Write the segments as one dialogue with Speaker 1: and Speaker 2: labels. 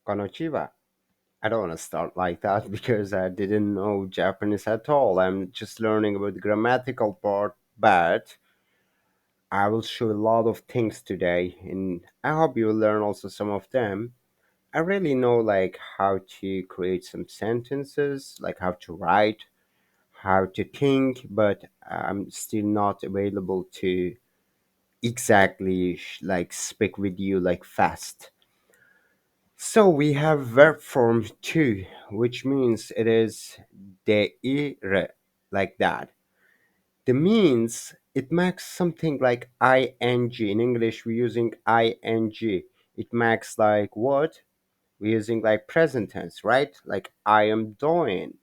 Speaker 1: Konnichiwa. I don't want to start like that because I didn't know Japanese at all. I'm just learning about the grammatical part, but I will show a lot of things today, and I hope you will learn also some of them. I really know like how to create some sentences, like how to write, how to think, but I'm still not available to exactly like speak with you like fast. So we have verb form two, which means it is deire, like that. The means it makes something like ing. In English, we're using ing. It makes like what? We're using like present tense, right? Like I am doing.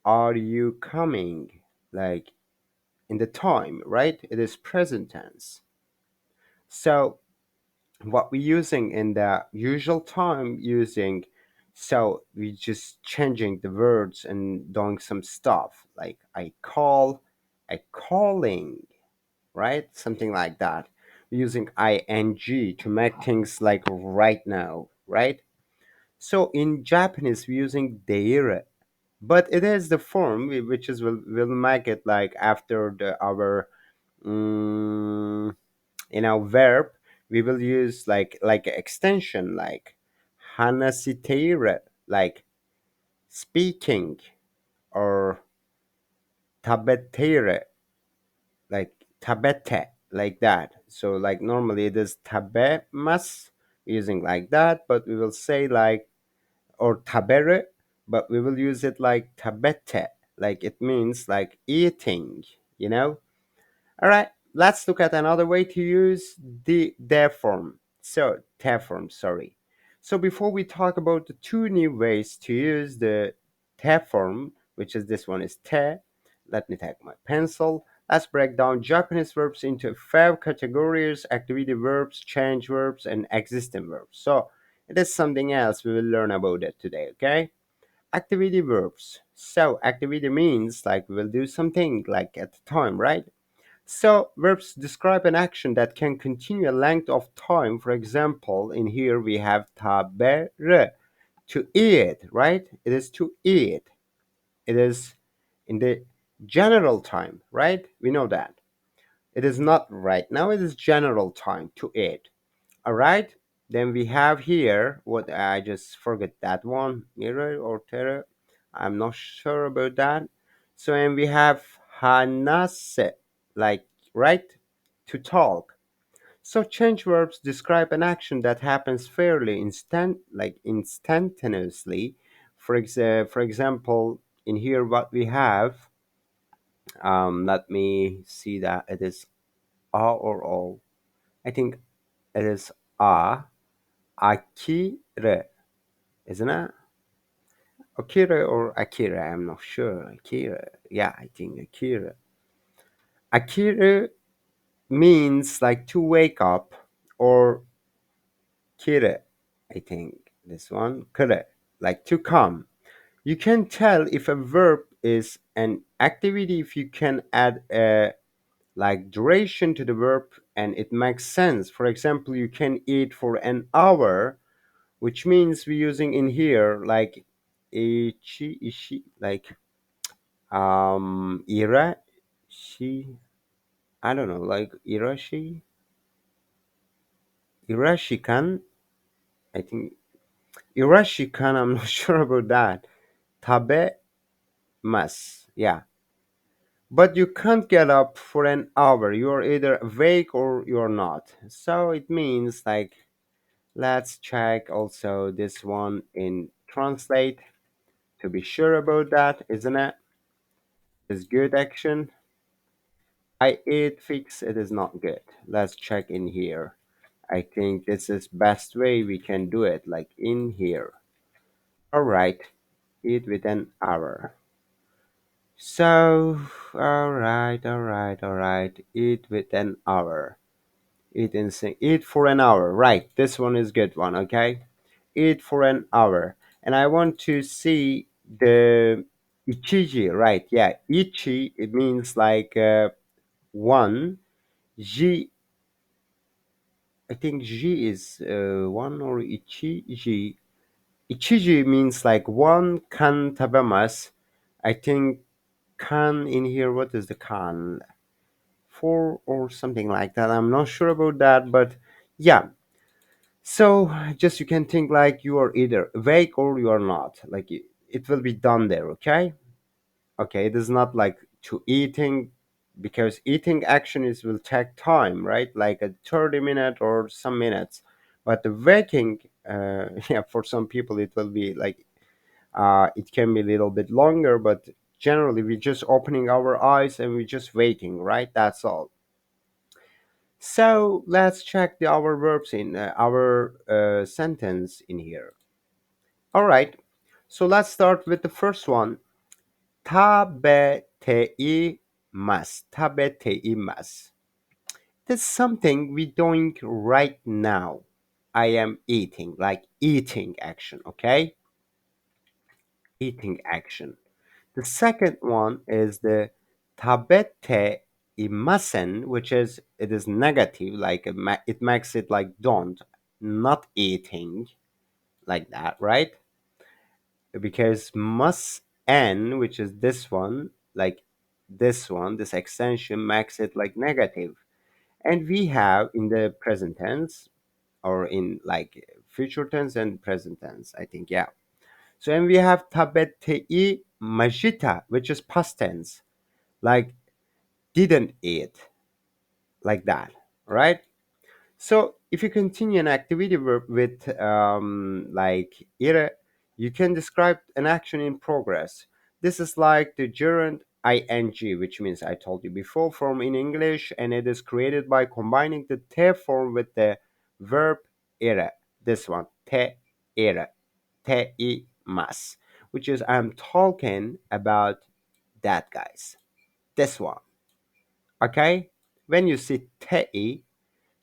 Speaker 1: Are you coming? Like in the time, right? It is present tense. So what we're using in the usual time using, so we just changing the words and doing some stuff like I call, I calling, right? Something like that. We're using ing to make things like right now, right? So in Japanese we're using deire, but it is the form which is will make it like after the our mm, verb we will use like an extension like hanasiteira, like speaking, or tabeteira, like tabete, like that. So like normally it is tabemas, using like that, but we will say like, or tabere, but we will use it like tabete, like it means like eating, you know. All right, let's look at another way to use the their form. So, their form, sorry. So, before we talk about the two new ways to use the their form, which is this one is te, let me take my pencil. Let's break down Japanese verbs into five categories: activity verbs, change verbs, and existing verbs. So, it is something else we will learn about it today, okay? Activity verbs. So, activity means like we will do something like at the time, right? So verbs describe an action that can continue a length of time. For example, in here we have tabere, to eat, right? It is to eat. It is in the general time, right? We know that. It is not right now, it is general time to eat. All right? Then we have here what I just forget that one, mirror or terror. I'm not sure about that. So and we have hanase, like right, to talk. So change verbs describe an action that happens fairly like instantaneously. For example, in here what we have, let me see that it is a or o. I think it is a akire, isn't it? Akira or Akira, I'm not sure. Akira, yeah, I think Akira. Akira means like to wake up, or kire, I think this one, kire, like to come. You can tell if a verb is an activity if you can add a like duration to the verb and it makes sense. For example, you can eat for an hour, which means we're using in here like ichi, like ira she, I don't know, like irashi, irashikan, I think irashikan, I'm not sure about that. Tabe mas, yeah, but you can't get up for an hour, you're either awake or you're not, so it means like, let's check also this one in translate to be sure about that, isn't it? Is good action. I ate fix, it is not good. Let's check in here. I think this is best way we can do it, like in here. All right, eat with an hour. So, all right. Eat with an hour. Eat for an hour. Right, this one is good one. Okay, eat for an hour. And I want to see the ichiji. Right, yeah, ichi. It means like one. Ji I think G is one or Ichiji. Ichiji means like one kan tabemas. I think kan in here, what is the kan? Four or something like that. I'm not sure about that, but yeah. So just you can think like you are either awake or you are not. Like it will be done there, okay? Okay, it is not like to eating because eating action is will take time, right? Like a 30 minute or some minutes. But the waking, yeah, for some people it will be like it can be a little bit longer, but generally we're just opening our eyes and we're just waking, right? That's all. So let's check our verbs in our sentence in here. All right. So let's start with the first one. Tabeteimas. Tabeteimas. That's something we're doing right now. I am eating, like eating action, okay? Eating action. The second one is the tabete imasen, which is it is negative, like it makes it like don't, not eating, like that, right? Because must n, which is this one, like this one, this extension makes it like negative. And we have in the present tense or in like future tense and present tense, I think, yeah. So and we have tabetei majita, which is past tense, like didn't eat, like that, right? So if you continue an activity verb with like ire, you can describe an action in progress. This is like the gerund ing, which means I told you before form in English, and it is created by combining the te form with the verb ire. This one, te ire, te I mas, which is I'm talking about that, guys. This one, okay? When you see te,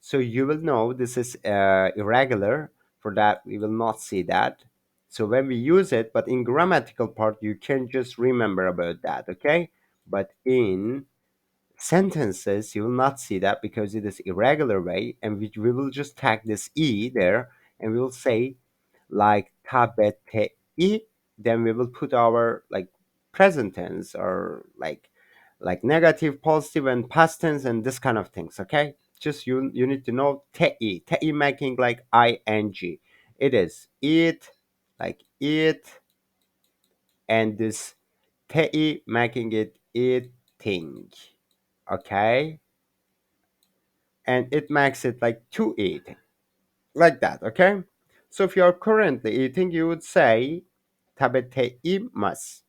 Speaker 1: so you will know this is irregular. For that, we will not see that. So when we use it, but in grammatical part, you can just remember about that, okay? But in sentences, you will not see that because it is irregular way, and we will just tag this e there, and we will say like tabete I, then we will put our like present tense or like negative, positive, and past tense and this kind of things. Okay, just you need to know te making like ing. It is it, like it, and this te making it eating. Okay, and it makes it like to eat, like that. Okay, so if you are currently eating, you would say tabeteimas.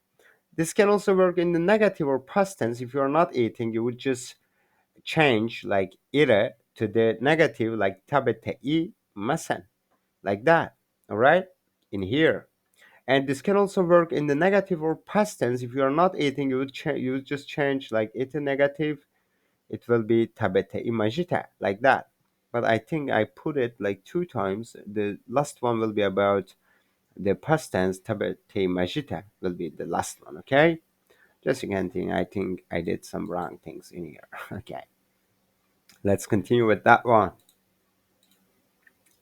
Speaker 1: This can also work in the negative or past tense. If you are not eating, you would just change like ire to the negative, like tabeteimasen, like that. All right, in here. And this can also work in the negative or past tense. If you are not eating, you would just change like it a negative. It will be tabete imagita, like that. But I think I put it like two times. The last one will be about the past tense. Tabete imagita will be the last one. Okay. Just again, thing. I think I did some wrong things in here. Okay. Let's continue with that one.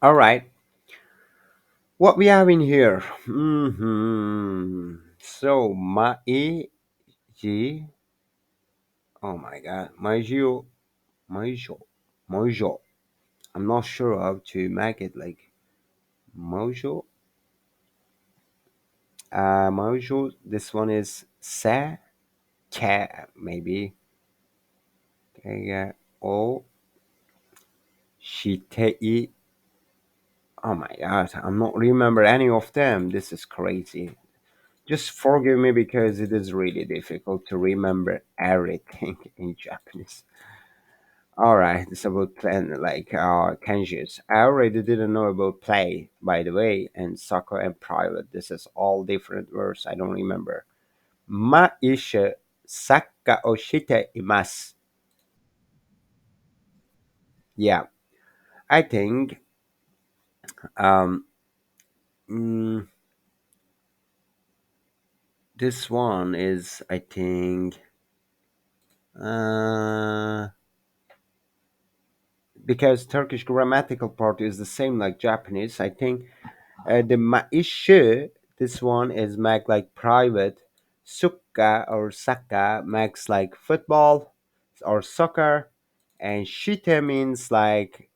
Speaker 1: All right. What we have in here? So ji. Oh my God, maijo, mojo. I'm not sure how to make it like mojo. Mojo. This one is sa ka maybe. O shitei. Oh my God, I'm not remember any of them. This is crazy. Just forgive me because it is really difficult to remember everything in Japanese. All right, it's about plan like kanjis. I already didn't know about play, by the way, and soccer and private. This is all different words. I don't remember. Maisha sakka o shite imasu. Yeah, I think um, mm, this one is. I think uh, because Turkish grammatical part is the same like Japanese. I think the maisha, this one is make like private. Sukka or saka makes like football or soccer, and shite means like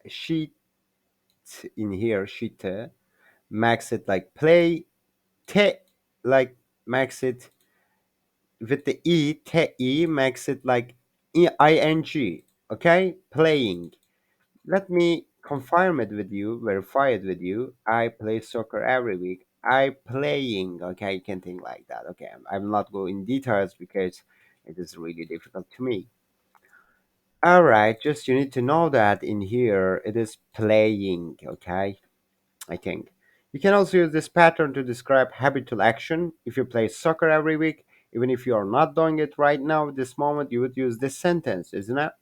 Speaker 1: sheet in here. Shite makes it like play. Te like makes it with the te makes it like ing. Okay, playing. Let me confirm it with you, verify it with you. I play soccer every week. I playing. Okay, you can think like that. Okay, I'm not going in details because it is really difficult to me. All right, just you need to know that in here it is playing. Okay, I think you can also use this pattern to describe habitual action. If you play soccer every week, even if you are not doing it right now, this moment, you would use this sentence, isn't it?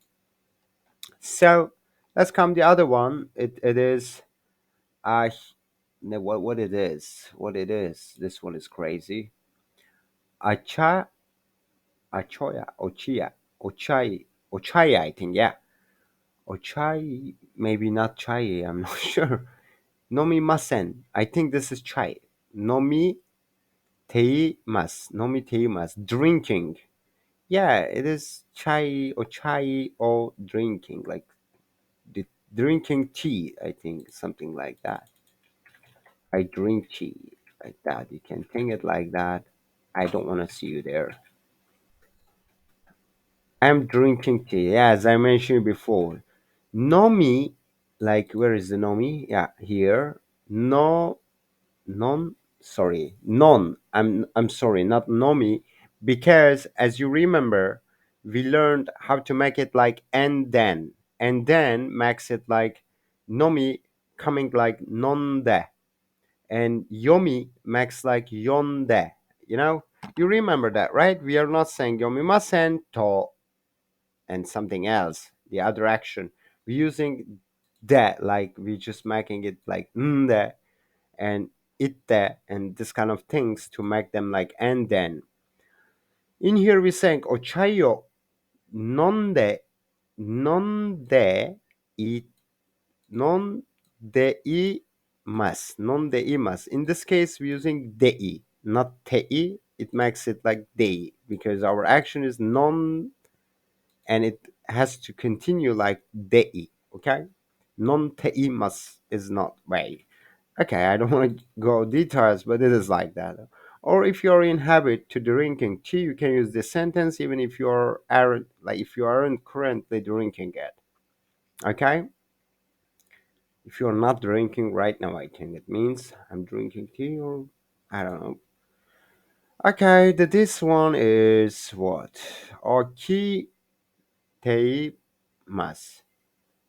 Speaker 1: So let's come the other one. It is I no, what it is. This one is crazy. Acha Achoya Ochia Ochai Ochai, I think, yeah. Ochai, maybe not chai, I'm not sure. Nomi masen. I think this is chai. Nomi teimas. Nomi teimas. Drinking. Yeah, it is chai or chai or drinking. Like the drinking tea, I think, something like that. I drink tea like that. You can think it like that. I don't want to see you there. I'm drinking tea. Yeah, as I mentioned before. Nomi, like where is the nomi? Yeah, here. No, non. Sorry, non. I'm sorry, not nomi, because as you remember, we learned how to make it like and then makes it like nomi coming like nonde, and yomi makes like yonde. You know, you remember that, right? We are not saying yomimasen to and something else, the other action. We're using that, like we just making it like nde and itte and this kind of things to make them like and then. In here we're saying ochayo nonde nonde i non de I mas non de I mas. In this case, we're using dei, not tei. It makes it like dei because our action is non and it has to continue like dei. Okay, non tei mas is not way. Okay, I don't want to go details, but it is like that. Or if you're in habit to drinking tea, you can use this sentence even if you're aren't like if you aren't currently drinking it. Okay, if you're not drinking right now, I think it means I'm drinking tea or I don't know. Okay, this one is what? Okiteimas.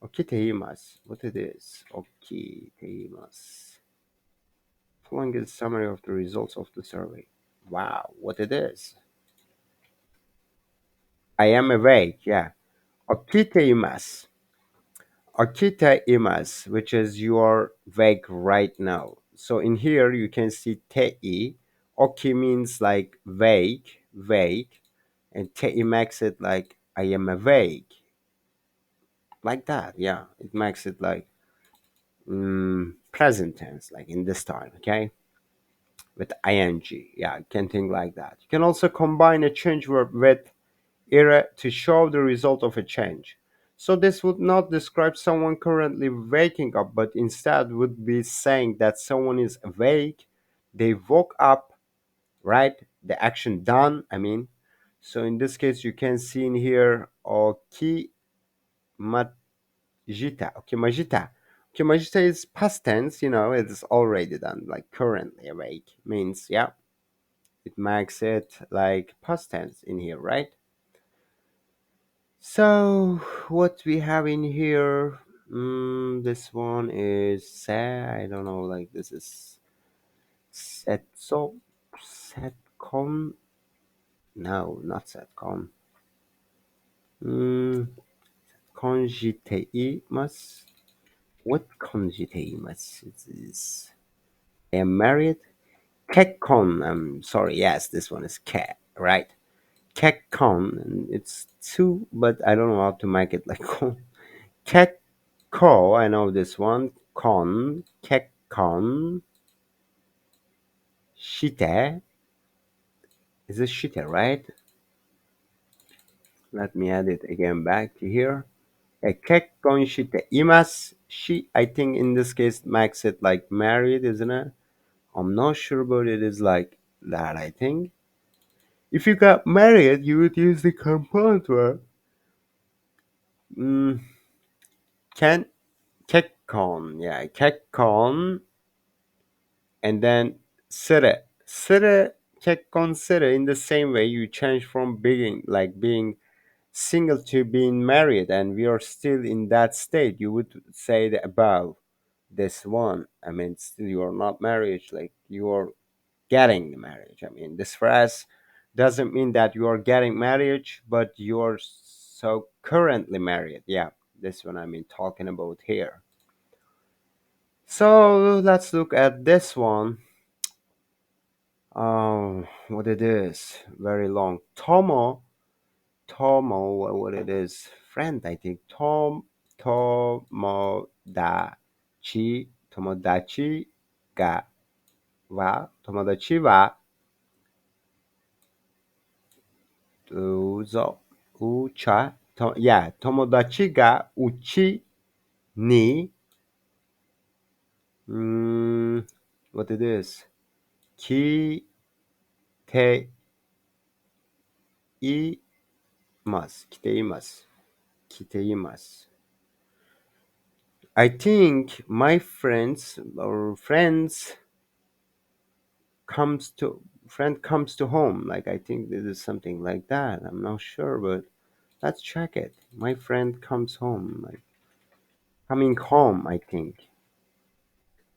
Speaker 1: Okiteimas. What it is? Okiteimas. Following is a summary of the results of the survey. Wow, what it is? I am awake, yeah. Okiteimas. Okiteimas, which is you are awake right now. So in here you can see tei. Oki means like wake, and tei makes it like I am awake, like that. Yeah, it makes it like present tense, like in this time. Okay, with ing. Yeah, you can think like that. You can also combine a change verb with era to show the result of a change. So this would not describe someone currently waking up, but instead would be saying that someone is awake, they woke up, right? The action done, I mean. So in this case, you can see in here, oki majita. Okay, majita. Okay, majita is past tense, it is already done, like currently awake means, yeah, it makes it like past tense in here, right? So what we have in here, this one is I don't know, like this is setcom. No, not setcom. Mm, Conjiteimas. What conjiteimas is? I am married. Kekkon. I'm sorry. Yes, this one is ke. Right. Kekkon. And it's two, but I don't know how to make it like Kekko, I know this one. Kon, kekkon, shite. Is this shite, right? Let me add it again back to here. A kekkon shite imas. She, I think in this case, makes it like married, isn't it? I'm not sure, but it is like that, I think. If you got married, you would use the compound verb. Mm, can kekkon, yeah, kekkon, and then sere. Sere, kekkon sere. In the same way, you change from being single to being married, and we are still in that state. You would say the above this one. I mean, still you are not married, like you are getting the marriage. I mean, this phrase doesn't mean that you are getting marriage, but you're so currently married. Yeah, this one I mean talking about here. So let's look at this one. What it is? Very long. Tomo, what it is? Friend, I think. Tomodachi ga tomodachi wa uzo, yeah, tomodachi ga uchi ni, mm, what it is? Kite imasu, kite imasu. I think my friend comes to home. Like I think this is something like that. I'm not sure, but let's check it. My friend comes home. Like coming home, I think.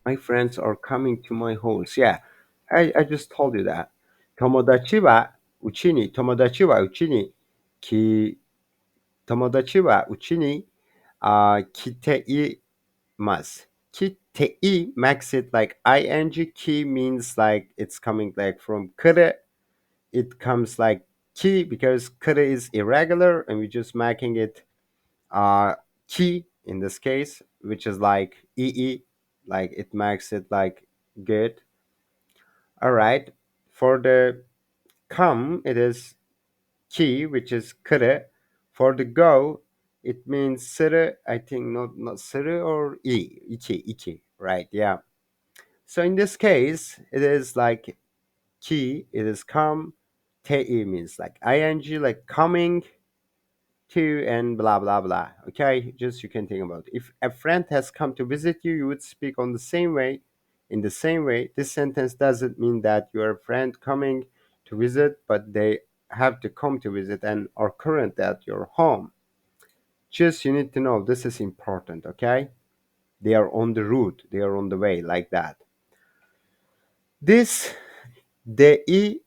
Speaker 1: My friends are coming to my house. Yeah, I just told you that. 友達はうちに、友達はうちに来ています. Kitei makes it like ing. Ki means like it's coming like from kure. It comes like ki because kure is irregular, and we're just making it ki in this case, which is like ee, like it makes it like good. All right. For the come, it is ki, which is kure. For the go, it means suru. I think not suru or ichi, right? Yeah. So in this case, it is like ki, it is come. Tei means like ing, like coming to, and blah blah blah. Okay, just you can think about it. If a friend has come to visit you, you would speak on the same way. In the same way, this sentence doesn't mean that your friend coming to visit, but they have to come to visit and are current at your home. Just you need to know this is important. Okay, they are on the route, they are on the way, like that. This deire,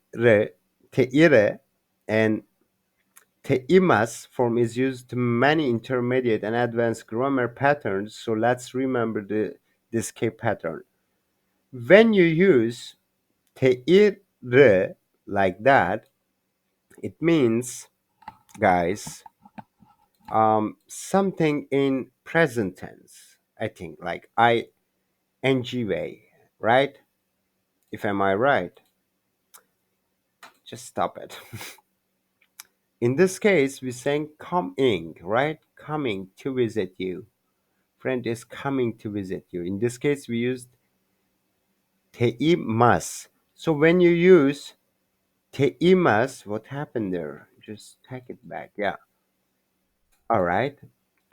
Speaker 1: teire, and teimas form is used to many intermediate and advanced grammar patterns, so let's remember this key pattern. When you use teire like that, it means, guys, something in present tense. I think like ing way, right? If am I right? Just stop it. In this case, we're saying coming, right? Coming to visit you. Friend is coming to visit you. In this case, we used teimas. So when you use teimas, what happened there? Just take it back. Yeah. All right.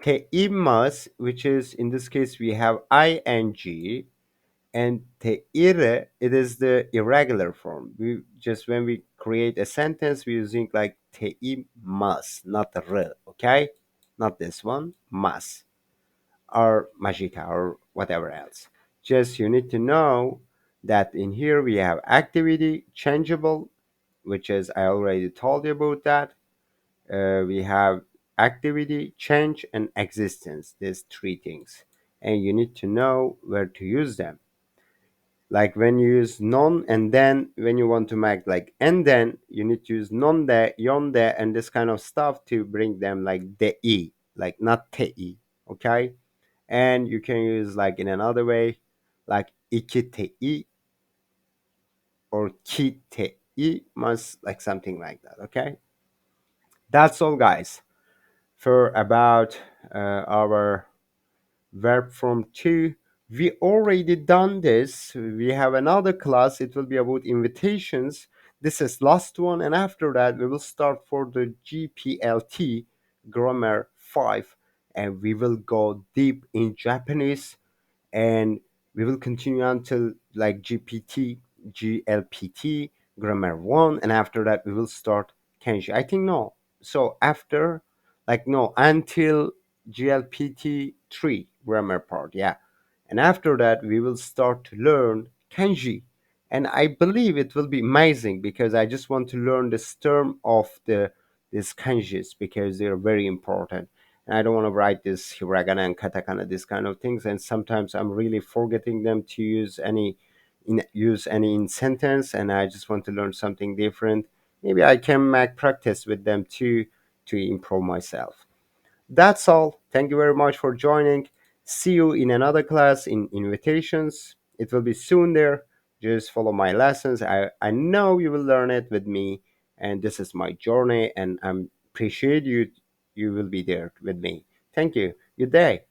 Speaker 1: Teimas, which is in this case we have ing, and teire, it is the irregular form. We just when we create a sentence, we're using like teimas, not r. Okay, not this one, mas or magita or whatever else. Just you need to know that in here we have activity changeable, which is I already told you about that. We have activity, change, and existence, these three things. And you need to know where to use them. Like when you use non, and then when you want to make like and then, you need to use non de, yon de, and this kind of stuff to bring them like de, like not te. Okay, and you can use like in another way, like iki or ki must, like something like that. Okay, that's all, guys, for about our verb form 2. We already done this. We have another class. It will be about invitations. This is last one, and after that we will start for the GPLT, grammar 5, and we will go deep in Japanese, and we will continue until like GLPT, grammar 1, and after that we will start kanji. I think no. So after, like, no, until GLPT 3 grammar part, yeah. And after that we will start to learn kanji. And I believe it will be amazing because I just want to learn this term of these kanjis because they're very important. And I don't want to write this hiragana and katakana, these kind of things. And sometimes I'm really forgetting them to use any in sentence, and I just want to learn something different. Maybe I can make practice with them too to improve myself. That's all. Thank you very much for joining. See you in another class in invitations. It will be soon there. Just follow my lessons. I know you will learn it with me, and this is my journey, and I appreciate you. You will be there with me. Thank you. Good day.